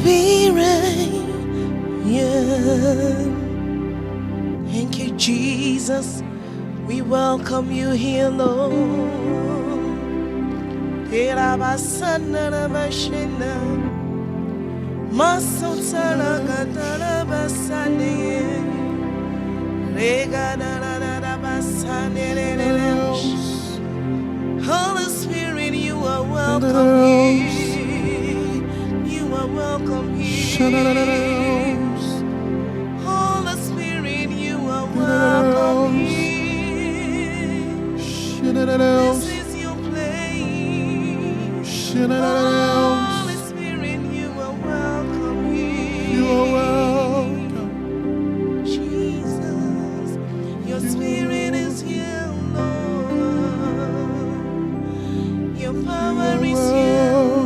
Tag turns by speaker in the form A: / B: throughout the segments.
A: Spirit, yeah. Thank you, Jesus. We welcome you here, Lord. Holy Spirit, you are welcome here. You are welcome here. Holy Spirit, you are welcome here. This is your place. Holy Spirit, you are welcome here.
B: You are welcome.
A: Jesus, your Spirit is here, Lord. Your power is here, Lord.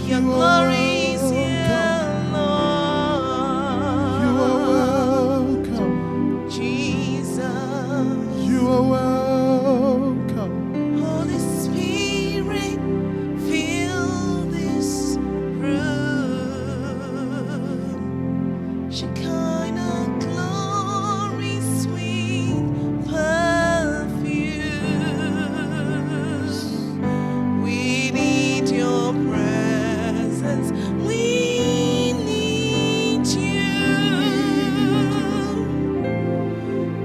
A: Your glory is here, Lord.
B: You are welcome.
A: Jesus,
B: You are welcome.
A: Holy Spirit, fill this room. Shekinah glory, sweet perfume. We need your presence. We need you.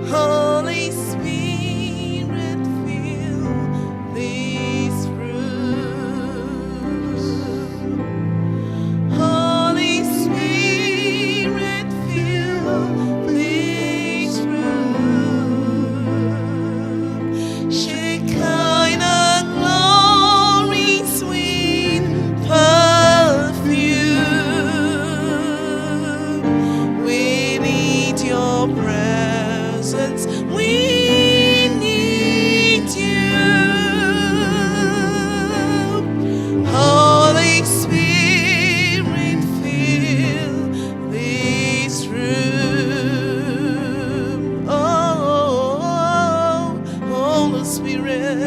A: Holy Spirit, fill this room. Holy Spirit, fill this room. Shekinah glory, sweet perfume. We need your presence. We need you. Holy Spirit, fill this room. Oh, Holy Spirit.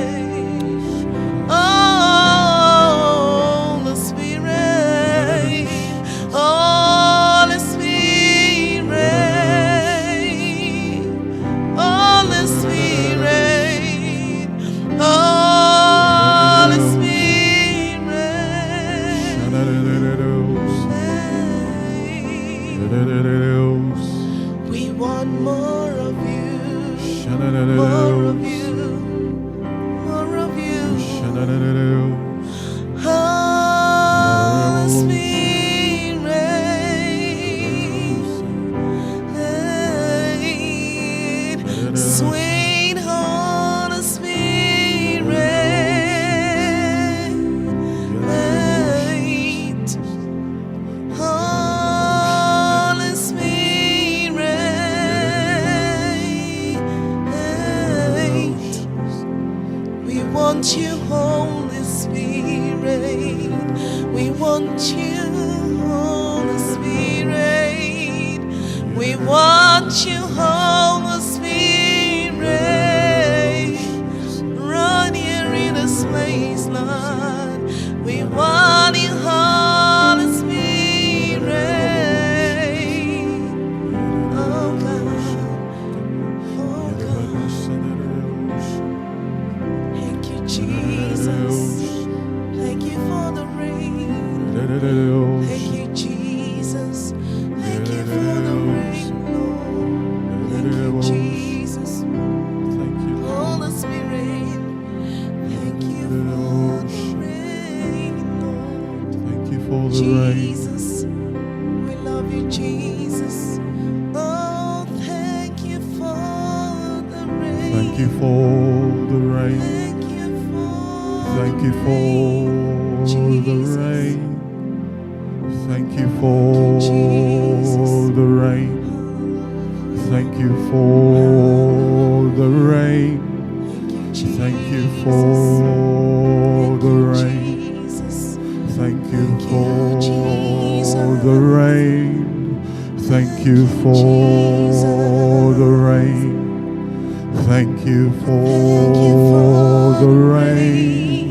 A: Oh, Holy Spirit. Holy Spirit. Holy Spirit. Holy Spirit. We want more of you. More of you. More of you. Holy Spirit. Sweet Holy Spirit. Holy Spirit. We want you, Holy Spirit. We want you, Holy Spirit. We want you, Holy Spirit. Run here in this place, Lord. We want you, Holy Spirit. Oh God. Oh God. Thank you, Jesus. Thank you for the rain. Thank you, Jesus. Thank you for the rain, Lord. Thank you, Jesus.
B: Thank you.
A: Holy Spirit. Thank you for the rain, Lord.
B: Thank you for the rain.
A: Jesus. We love you, Jesus. Oh, thank you for the rain.
B: Thank you for the rain.
A: Thank you for
B: Thank you for the
A: Jesus.
B: rain. Thank you for the rain. Thank you for the rain. Thank you for the rain. Thank you for the rain. Thank you for the rain. Thank you for the rain.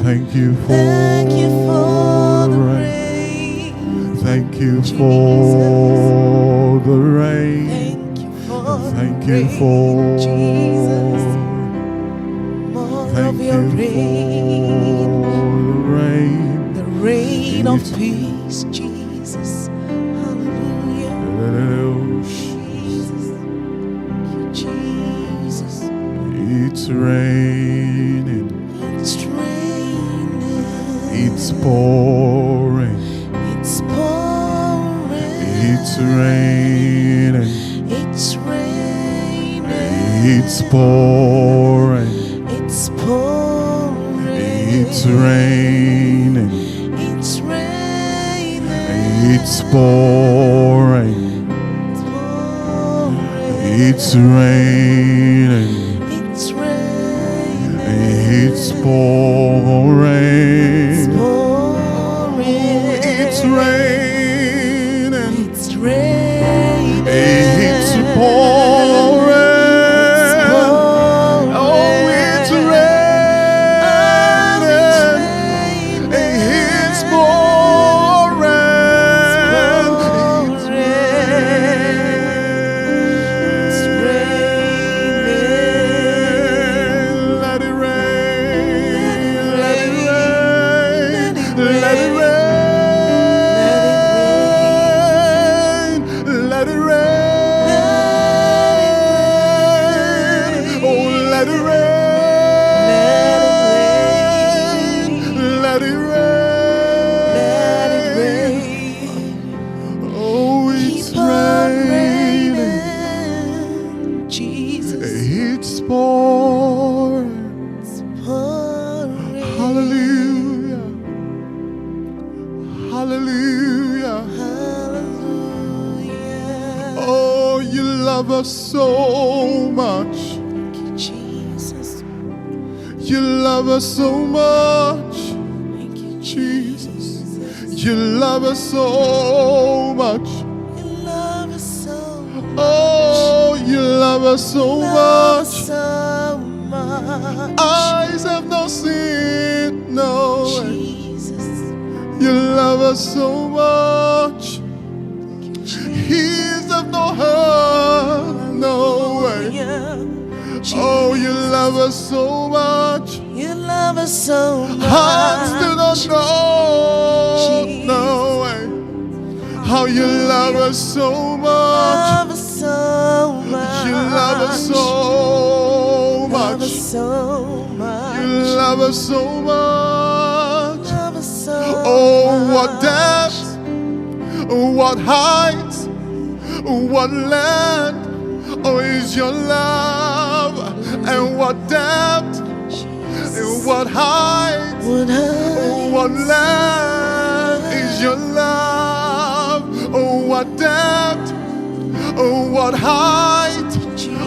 B: Thank you for
A: Thank you for the
B: rain.
A: rain.
B: Thank you
A: Jesus.
B: for the rain.
A: Thank you for
B: Thank
A: the
B: you
A: rain,
B: for
A: Jesus. More
B: Thank
A: of your
B: you for
A: rain,
B: the rain.
A: the rain of
B: It's-
A: peace, Jesus. Hallelujah. Jesus. Thank you, Jesus.
B: It's raining.
A: It's raining.
B: It's pouring.
A: It's pouring.
B: It's raining.
A: It's raining.
B: It's pouring.
A: It's pouring.
B: It's raining.
A: It's raining.
B: It's pouring.
A: It's pouring.
B: It's raining.
A: It's raining.
B: It's pouring.
A: It's pouring.
B: It's raining.
A: It's raining.
B: It's pouring. Oh, it's raining. It's pouring. It's raining. Let it rain. Let it rain. Let it rain. Let it rain. Oh, let it rain. Let it rain. Oh, it's
A: Keep on
B: raining.
A: raining, Jesus.
B: It's pouring.
A: It's pouring.
B: Hallelujah. Hallelujah.
A: Hallelujah.
B: Oh, you love us so much.
A: Thank you, Jesus.
B: You love us so much.
A: Thank you,
B: Jesus.
A: Jesus.
B: You love us so much.
A: You love us so much.
B: Oh, you love us so
A: Love us
B: much.
A: so much.
B: Eyes have not seen, no.
A: Jesus.
B: You love us so much. Ears have not heard, no way. Oh, you love us so much.
A: You love us so much.
B: Hearts do not know, no way. How you love us so much.
A: Love us so much.
B: You love us so
A: Love us
B: much.
A: so much.
B: You love us so much.
A: Love us so
B: Oh,
A: much.
B: what depth, what height, what length, oh, is your love, and what depth, and what height,
A: What
B: oh, what length is your love, oh, what depth, oh, what height,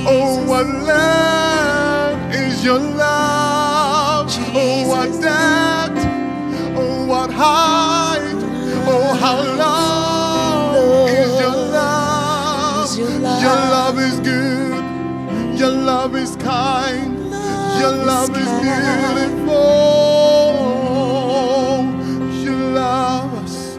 B: oh, what length is your love, oh, what depth, oh, what height, oh, how long is your love? Your love is good, your love is kind, your love is beautiful. You love us,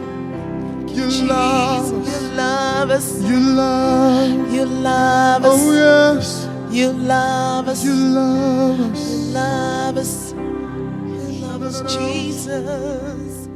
B: you love us,
A: You love us.
B: you love,
A: You love us.
B: oh yes,
A: You love us.
B: you love us.
A: You love us. You love us, Jesus.